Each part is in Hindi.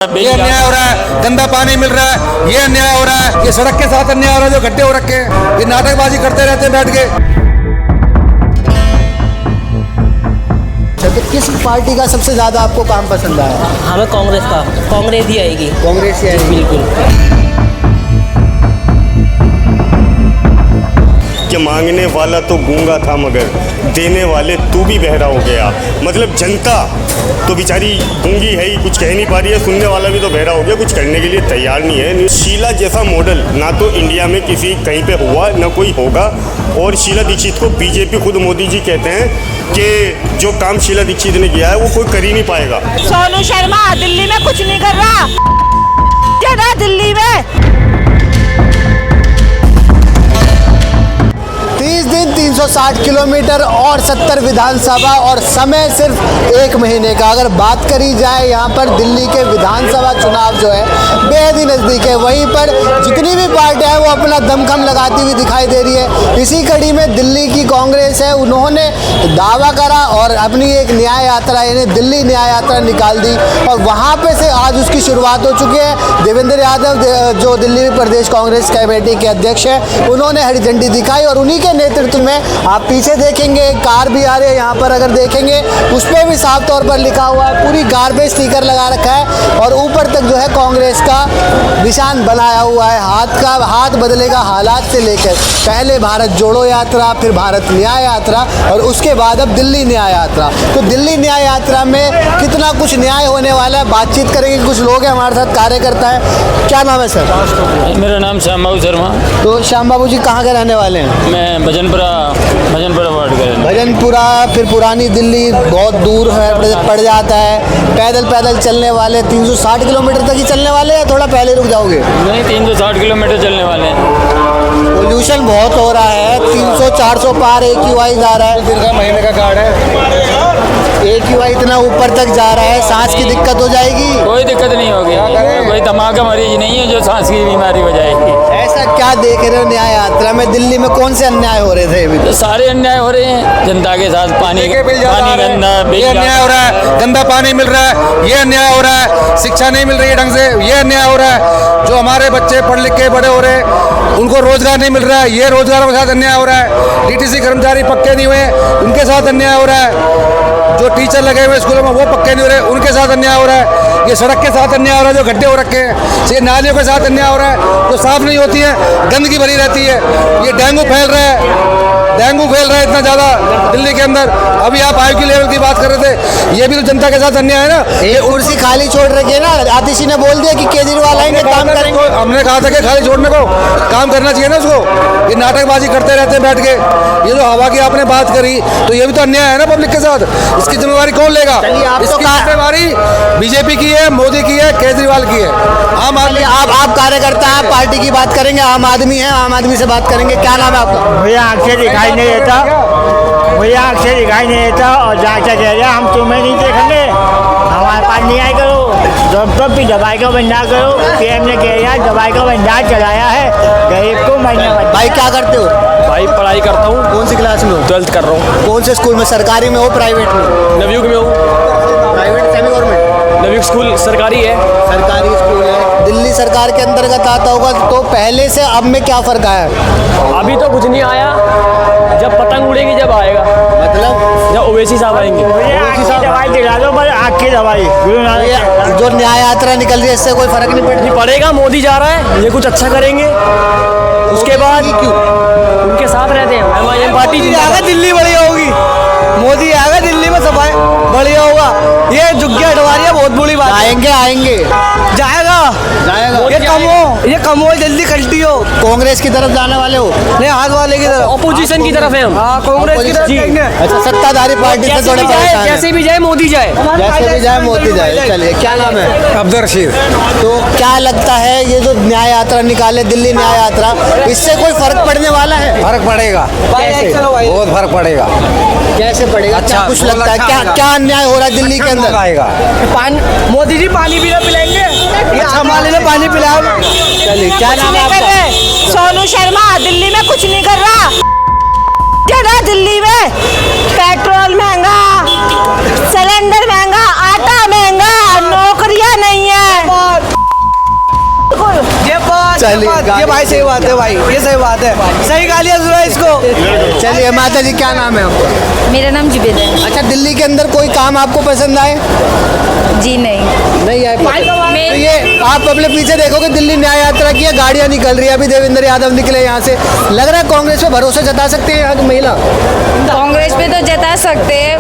ये अन्याय हो रहा है, गंदा पानी मिल रहा है, ये अन्याय हो रहा है, ये सड़क के साथ अन्याय हो रहा है, जो गड्ढे हो रखे हैं, ये नाटकबाजी करते रहते हैं बैठ के। तो किस पार्टी का सबसे ज्यादा आपको काम पसंद आया? हमें कांग्रेस का, कांग्रेस ही आएगी। कांग्रेस ही आएगी, बिल्कुल। कि मांगने वाला तो गूंगा था मगर देने वाले तू भी बहरा हो गया। मतलब जनता तो बेचारी गूंगी है ही, कुछ कह नहीं पा रही है, सुनने वाला भी तो बहरा हो गया, कुछ करने के लिए तैयार नहीं है। शीला जैसा मॉडल ना तो इंडिया में किसी कहीं पे हुआ ना कोई होगा। और शीला दीक्षित को बीजेपी खुद मोदी जी कहते हैं कि जो काम शीला दीक्षित ने किया है वो कोई कर ही नहीं पाएगा। सोनू शर्मा दिल्ली में कुछ नहीं कर रहा, क्या दिल्ली में 30 दिन 360 किलोमीटर और 70 विधानसभा और समय सिर्फ 1 महीने का। अगर बात करी जाए यहाँ पर दिल्ली के विधानसभा चुनाव जो है बेहद ही नज़दीक है, वहीं पर जितनी भी पार्टियां हैं वो अपना दमखम लगाती हुई दिखाई दे रही है। इसी कड़ी में दिल्ली की कांग्रेस है, उन्होंने दावा करा और अपनी एक न्याय यात्रा यानी दिल्ली न्याय यात्रा निकाल दी और वहाँ पे से आज उसकी शुरुआत हो चुकी है। देवेंद्र यादव जो दिल्ली प्रदेश कांग्रेस कमेटी के अध्यक्ष हैं, उन्होंने हरी झंडी दिखाई और उन्हीं के नेतृत्व में आप पीछे देखेंगे एक कार भी आ रही है। यहाँ पर अगर देखेंगे उस पर भी साफ तौर पर लिखा हुआ है, पूरी कार पे स्टिकर लगा रखा है और ऊपर तक जो है कांग्रेस का निशान बनाया हुआ है। हाथ बदलेगा हालात से लेकर पहले भारत जोड़ो यात्रा, फिर भारत न्याय यात्रा और उसके बाद अब दिल्ली न्याय यात्रा। तो दिल्ली न्याय यात्रा में कितना कुछ न्याय होने वाला है, बातचीत करेंगे। कुछ लोग हैं हमारे साथ, कार्यकर्ता है। क्या नाम है सर? मेरा नाम श्याम बाबू शर्मा। तो श्याम बाबू जी कहाँ के रहने वाले हैं? मैं भजनपुरा वार्ड का। भजनपुरा फिर पुरानी दिल्ली बहुत दूर है, पड़ जाता है। पैदल चलने वाले 360 किलोमीटर तक ही चलने वाले या थोड़ा पहले रुक जाओगे? नहीं, 360 किलोमीटर चलने वाले हैं। पोल्यूशन बहुत हो रहा है, 300-400 पार AQI जा रहा है। दिन का महीने का कार्ड है, AQI इतना ऊपर तक जा रहा है, सांस की दिक्कत हो जाएगी। कोई दिक्कत नहीं होगी, कोई दिमाग का मरीज नहीं है जो सांस की बीमारी हो जाएगी। ऐसा क्या देख रहे हो न्याय यात्रा में? दिल्ली में कौन से अन्याय हो रहे थे अभी? तो सारे अन्याय हो रहे हैं जनता के साथ। पानी गंदा, ये अन्याय हो रहा है, गंदा पानी मिल रहा है, ये अन्याय हो रहा है, शिक्षा नहीं मिल रही है ढंग से, ये अन्याय हो रहा है। जो हमारे बच्चे पढ़ लिख के बड़े हो रहे हैं उनको रोजगार नहीं मिल रहा है, ये रोजगार के साथ अन्याय हो रहा है। DTC कर्मचारी पक्के नहीं हुए, उनके साथ अन्याय हो रहा है। जो टीचर लगे हुए स्कूलों में वो पक्के नहीं हो रहे, उनके साथ अन्याय हो रहा है। ये सड़क के साथ अन्याय हो रहा है, जो गड्ढे हो रखे हैं, ये नालियों के साथ अन्याय हो रहा है, जो साफ नहीं होती है, गंदगी भरी रहती है। ये डेंगू फैल रहा है इतना ज़्यादा दिल्ली के अंदर। अभी आप IQ लेवल की बात कर रहे थे, ये भी तो जनता के साथ अन्याय है ना। ये कुर्सी खाली छोड़ रखी है ना, आतिशी ने बोल दिया कि केजरीवाल आएंगे काम करेंगे। हमने कहा था कि खाली छोड़ने को काम करना चाहिए ना उसको। ये नाटकबाजी करते रहते हैं बैठ के। ये जो हवा की आपने बात करी तो ये भी तो अन्याय है ना पब्लिक के साथ। इसकी जिम्मेवारी कौन लेगा? इसकी जिम्मेवारी बीजेपी की है, मोदी की है, केजरीवाल की है। आम आदमी आप कार्यकर्ता हैं, पार्टी की बात करेंगे, आम आदमी है, आम आदमी से बात करेंगे। क्या नाम है आपका? मुझे आँख से दिखाई नहीं देता और जहाँ कह रहे हम तुम्हें नहीं देखेंगे, हमारे पास नहीं आए करो। डॉक्टर भी दवाई का भंडार करो। PM ने कह दिया दवाई का भंडार चलाया है, गरीब को महीने में। भाई क्या करते हो? भाई पढ़ाई करता हूँ। कौन सी क्लास में हो? 12th कर रहा हूँ। कौन से स्कूल में, सरकारी में हो प्राइवेट में? नवयुग में हूँ। Private semi government? Navyug school सरकारी है। सरकारी स्कूल है। दिल्ली सरकार के अंतर्गत आता होगा, तो पहले से अब में क्या फर्क आया? अभी तो कुछ नहीं आया, जब पतंग उड़ेगी जब आएगा। मतलब जब ओवैसी साहब आएंगे। मुझे आँख की दवाई दिला दो, पर आँख की दवाई जो न्याय यात्रा निकल रही है इससे कोई फर्क नहीं पड़ता? पड़ेगा। मोदी जा रहा है, ये कुछ अच्छा करेंगे। उसके बाद क्यों उनके साथ रहते हैं। MIM पार्टी दिल्ली बढ़िया होगी, मोदी आएगा दिल्ली में सफाई बढ़िया होगा। ये झुग्गी हटवारियाँ बहुत बुरी बात। आएंगे जाएगा ये कम हो जल्दी कल्टी हो। कांग्रेस की तरफ जाने वाले हो? नहीं, हाथ वाले की तरफ, ऑपोजिशन की तरफ है हम। कांग्रेस की तरफ। अच्छा, सत्ताधारी पार्टी से थोड़े परेशान हैं। जैसे भी जाए मोदी जाए, जैसे भी जाए मोदी जाए। चलिए, क्या नाम है? अब्दुल रशीद। तो क्या लगता है ये जो न्याय यात्रा निकाले, दिल्ली न्याय यात्रा, इससे कोई फर्क पड़ने वाला है? फर्क पड़ेगा, कैसे? बहुत फर्क पड़ेगा। कैसे पड़ेगा? अच्छा, कुछ लगता है क्या अन्याय हो रहा है दिल्ली के अंदर? आएगा मोदी जी पानी भी ना पिलाएंगे। हमारे लिए पानी पिलाओ। चलिए, क्या नाम है आपका? सोनू शर्मा दिल्ली में कुछ नहीं कर रहा, क्या दिल्ली में पेट्रोल महंगा, सिलेंडर महंगा, आटा महंगा, नौकरियां नहीं है। चलिए ये भाई सही बात है भाई, ये सही बात है, सही गालियाँ सुनो इसको। चलिए माता जी क्या नाम है आपका? मेरा नाम जुबेद है। अच्छा, दिल्ली के अंदर कोई काम आपको पसंद आए? जी नहीं आए पसंद। मैं- तो ये आप अपने पीछे देखोगे, दिल्ली न्याय यात्रा की है, गाड़ियां निकल रही है, अभी देवेंद्र यादव निकले यहाँ से, लग रहा है कांग्रेस पे भरोसा जता सकते हैं यहाँ की महिला? कांग्रेस पे तो जता सकते हैं,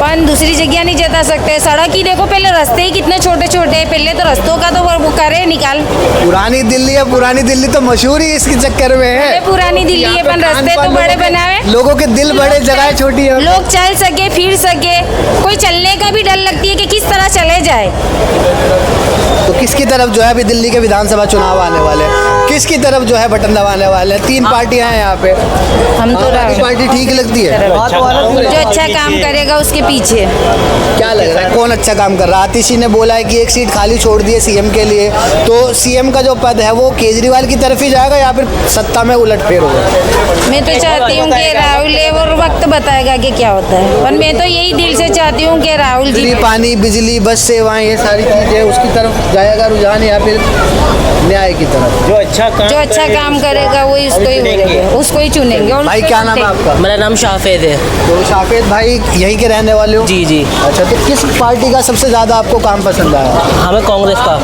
पर दूसरी जगह नहीं जता सकते। सड़क ही देखो, पहले रास्ते ही कितने छोटे छोटे हैं, पहले तो रास्तों का तो वो करे निकाल। पुरानी दिल्ली है, पुरानी दिल्ली तो मशहूर ही इसके चक्कर में अरे है। पुरानी दिल्ली है, पर रास्ते तो बड़े बनावे, लोगों के दिल बड़े, जगह छोटी है। लोग चल सके फिर सके। कोई चलने का भी डर लगती है कि किस तरह चले जाए। तो किसकी तरफ जो है अभी दिल्ली के विधानसभा चुनाव आने वाले हैं, किसकी तरफ जो है बटन दबाने वाले हैं? 3 पार्टियां हैं यहाँ पे। हम तो आम आदमी पार्टी ठीक लगती है? जो अच्छा काम करेगा उसके पीछे। क्या लग रहा है कौन अच्छा काम कर रहा है? आतिशी ने बोला है कि एक सीट खाली छोड़ दी है सीएम के लिए, तो सीएम का जो पद है वो केजरीवाल की तरफ ही जाएगा या फिर सत्ता में उलटफेर होगा? मैं तो चाहती हूँ कि राहुल है, और वक्त बताएगा कि क्या होता है, पर मैं तो यही दिल से चाहती हूँ कि राहुल जी। पानी, बिजली, बस सेवाएं, ये सारी चीजें उसकी तरफ जाएगा रुझान या फिर न्याय की तरफ? जो अच्छा काम करेगा वही उसको ही बोलेंगे, उसको ही चुनेंगे। और भाई क्या नाम है आपका? मेरा नाम शाफेद है। तो शाफेद भाई यहीं के रहने वाले हो? जी जी। अच्छा, तो किस पार्टी का सबसे ज्यादा आपको काम पसंद आया? हमें कांग्रेस का।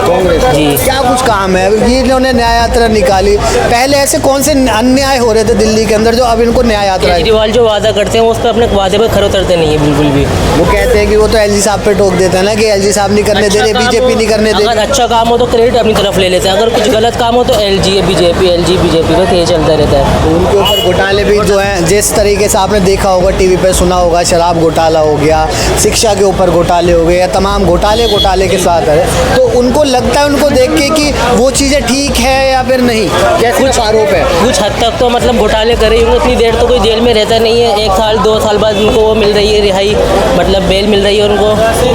कांग्रेस जी। क्या कुछ काम है? ये इन्होंने न्याय यात्रा निकाली, पहले ऐसे कौन से अन्याय हो रहे थे दिल्ली के अंदर जो अब इनको न्याय यात्रा है? केजरीवाल जो वादा करते हैं वो उस पर अपने वादे पर खरे उतरते नहीं है बिल्कुल भी। वो कहते हैं कि वो तो एलजी साहब पे टोक देते हैं ना कि एलजी साहब नहीं करने दे रहे, अच्छा काम बीजेपी हो- नहीं करने दे अगर रही। अच्छा काम हो तो क्रेडिट अपनी तरफ ले लेते हैं, अगर कुछ गलत काम हो तो एलजी बीजेपी एलजी बीजेपी का ये चलता रहता है। उनके ऊपर घोटाले भी जो हैं, जिस तरीके से आपने देखा होगा टीवी पे, सुना होगा, शराब घोटाला हो गया, शिक्षा के ऊपर घोटाले हो गए, या तमाम घोटाले के साथ है, तो उनको लगता है उनको देख के कि वो चीज़ें ठीक है या फिर नहीं? कैसे कुछ आरोप है? कुछ हद तक तो मतलब घोटाले करे होंगे, इतनी देर तो कोई जेल में रहता नहीं है, 1 साल 2 साल बाद उनको वो मिल रही है रिहाई, मतलब बेल मिल रही है उनको।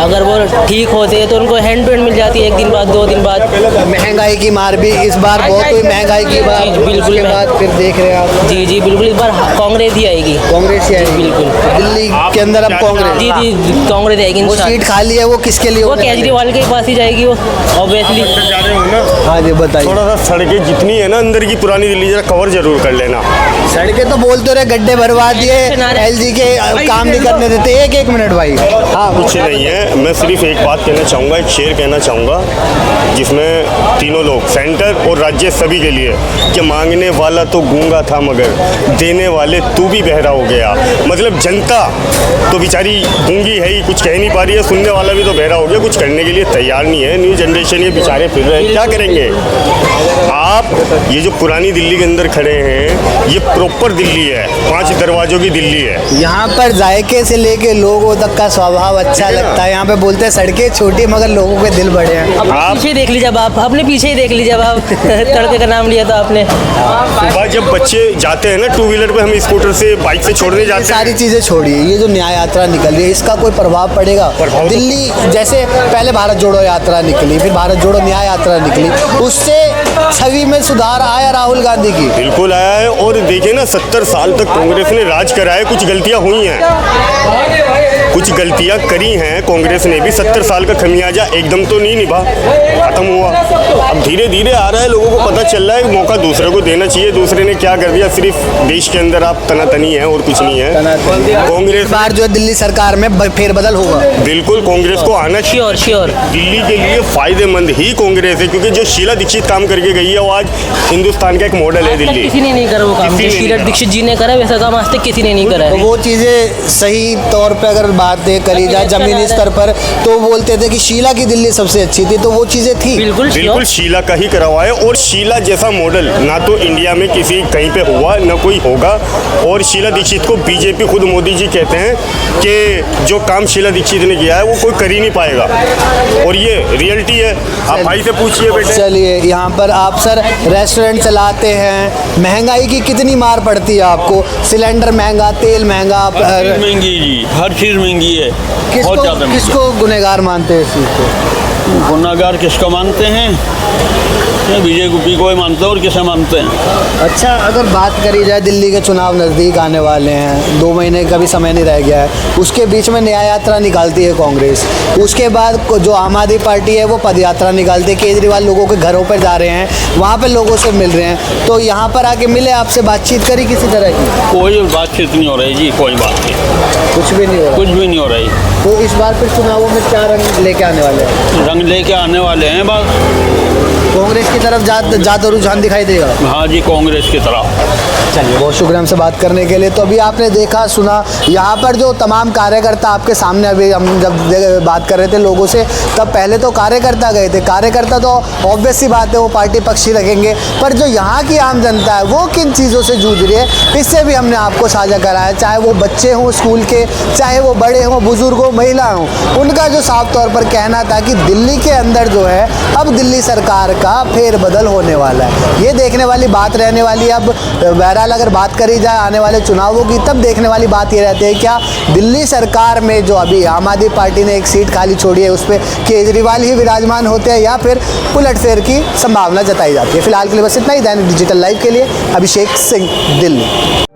अगर वो ठीक होते हैं तो उनको हैंड टू हैंड मिल जाती है 1 दिन बाद 2 दिन बाद। महंगाई की मार भी इस बार बहुत हुई, महंगाई की बात जी, बिल्कुल। उसके बाद फिर देख रहे हैं आप जी जी बिल्कुल, इस बार कांग्रेस ही आएगी। कांग्रेस ही आएगी। बिल्कुल। दिल्ली के अंदर अब कांग्रेस, जी जी कांग्रेस आएगी वो इंशाल्लाह। सीट खाली है, वो किसके लिए वो होने वाली है? केजरीवाल के पास ही जाएगी वो ऑब्वियसली। जा रहे हो ना, हाँ जी बताइए। थोड़ा सा सड़कें जितनी है ना अंदर की पुरानी दिल्ली जरा कवर जरूर कर लेना। सड़कें तो बोलते रहे, गड्ढे भरवा दिए, एलजी के काम नहीं करने देते। एक मिनट भाई। हाँ कुछ नहीं है, मैं सिर्फ एक बात कहना चाहूँगा, एक शेर कहना चाहूँगा जिसमें तीनों लोग, सेंटर और राज्य सभी के लिए, कि मांगने वाला तो गूंगा था मगर देने वाले तू भी बहरा हो गया। मतलब जनता तो बेचारी गूंगी है ही, कुछ कह नहीं पा रही है, सुनने वाला भी तो बहरा हो गया, कुछ करने के लिए तैयार नहीं है। न्यू जनरेशन ये बेचारे फिर रहे हैं, क्या करेंगे? आप ये जो पुरानी दिल्ली के अंदर खड़े हैं, ये प्रॉपर दिल्ली है, 5 दरवाजों की दिल्ली है। यहाँ पर जायके से लेके लोगों तक का स्वभाव अच्छा लगता है। यहाँ पे बोलते हैं सड़कें छोटी मगर लोगों के दिल बड़े हैं। आप पीछे देख लीजिए, अब आप अपने पीछे ही देख लीजिए, अब आप तड़के का नाम लिया था आपने। सुबह जब बच्चे जाते हैं ना 2 व्हीलर पे, हम स्कूटर से बाइक से छोड़ने ये जाते सारी हैं, चीज़ें छोड़िए, ये जो न्याय यात्रा निकल रही है इसका कोई प्रभाव पड़ेगा? प्रभाव तो- दिल्ली जैसे पहले भारत जोड़ो यात्रा निकली, फिर भारत जोड़ो न्याय यात्रा निकली, उससे छवि में सुधार आया राहुल गांधी की? बिल्कुल आया है। और देखिए ना, 70 साल तक कांग्रेस ने राज करा है, कुछ गलतियां हुई हैं, कुछ गलतियां करी हैं कांग्रेस ने भी। 70 साल का खमियाजा एकदम तो नहीं निभा, खत्म हुआ। अब धीरे धीरे आ रहा है, लोगों को पता चल रहा है, मौका दूसरे को देना चाहिए। दूसरे ने क्या कर दिया, सिर्फ देश के अंदर आप तनातनी है और कुछ नहीं है। कांग्रेस इस बार जो है दिल्ली सरकार में फेरबदल होगा। बिल्कुल कांग्रेस को आना चाहिए। Sure sure. दिल्ली के लिए फायदेमंद ही कांग्रेस है, क्योंकि जो शीला दीक्षित काम करके गई है वो आज हिंदुस्तान का एक मॉडल है दिल्ली। किसी ने नहीं करा वो काम, किसी जो ने शीला नहीं दीक्षित जी ने करा वैसा काम आज तक किसी ने नहीं करा तो है। वो चीज़ें सही तौर पे अगर बातें करी जाए जमीनी स्तर पर, तो बोलते थे कि शीला की दिल्ली सबसे अच्छी थी, तो वो चीज़ें थी। बिल्कुल बिल्कुल शीला का ही करा हुआ है, और शीला जैसा मॉडल ना तो इंडिया में किसी कहीं पे हुआ ना कोई होगा। और शीला दीक्षित को बीजेपी, खुद मोदी जी कहते हैं कि जो काम शीला दीक्षित ने किया है वो कोई कर ही नहीं पाएगा, और ये रियलिटी है। आप भाई से पूछिए बेटे। चलिए, यहाँ पर आप सर रेस्टोरेंट चलाते हैं, महंगाई की कितनी मार पड़ती है आपको? सिलेंडर महंगा, तेल महंगा, महंगी जी, हर चीज़ महंगी है, बहुत ज़्यादा महंगी। किसको गुनहगार मानते हैं इस चीज़ को? गुनाहगार किसको मानते हैं? बीजेपी को ही मानते हैं और किसे मानते हैं? अच्छा, अगर बात करी जाए दिल्ली के चुनाव नज़दीक आने वाले हैं, 2 महीने का भी समय नहीं रह गया है, उसके बीच में न्याय यात्रा निकालती है कांग्रेस, उसके बाद जो आम आदमी पार्टी है वो पद यात्रा निकालती है, केजरीवाल लोगों के घरों पर जा रहे हैं, वहाँ पर लोगों से मिल रहे हैं, तो यहाँ पर आके मिले, आपसे बातचीत करी किसी तरह की? कोई बातचीत नहीं हो रही जी, कोई बात नहीं, कुछ भी नहीं हो रहा? कुछ भी नहीं हो रही। तो इस बार फिर चुनावों में क्या रंग लेके आने वाले हैं? रंग लेके आने वाले हैं बस कांग्रेस की तरफ ज़्यादा रुझान दिखाई देगा? हाँ जी, कांग्रेस की तरफ। चलिए, बहुत शुक्रिया हमसे बात करने के लिए। तो अभी आपने देखा सुना, यहाँ पर जो तमाम कार्यकर्ता आपके सामने, अभी हम जब बात कर रहे थे लोगों से, तब पहले तो कार्यकर्ता गए थे, कार्यकर्ता तो ऑब्वियस सी बात है वो पार्टी पक्षी रखेंगे, पर जो यहाँ की आम जनता है वो किन चीज़ों से जूझ रही है, इससे भी हमने आपको साझा कराया, चाहे वो बच्चे हों स्कूल के, चाहे वो बड़े हों, बुजुर्ग हों, महिला हों, उनका जो साफ तौर पर कहना था कि दिल्ली के अंदर जो है अब दिल्ली सरकार का फेरबदल होने वाला है। ये देखने वाली बात रहने वाली है। अब बहरहाल अगर बात करी जाए आने वाले चुनावों की, तब देखने वाली बात ये रहती है क्या दिल्ली सरकार में जो अभी आम आदमी पार्टी ने एक सीट खाली छोड़ी है उस पर केजरीवाल ही विराजमान होते हैं या फिर उलटफेर की संभावना जताई जाती है। फिलहाल के लिए बस इतना ही। दैनिक डिजिटल लाइव के लिए अभिषेक सिंह, दिल्ली।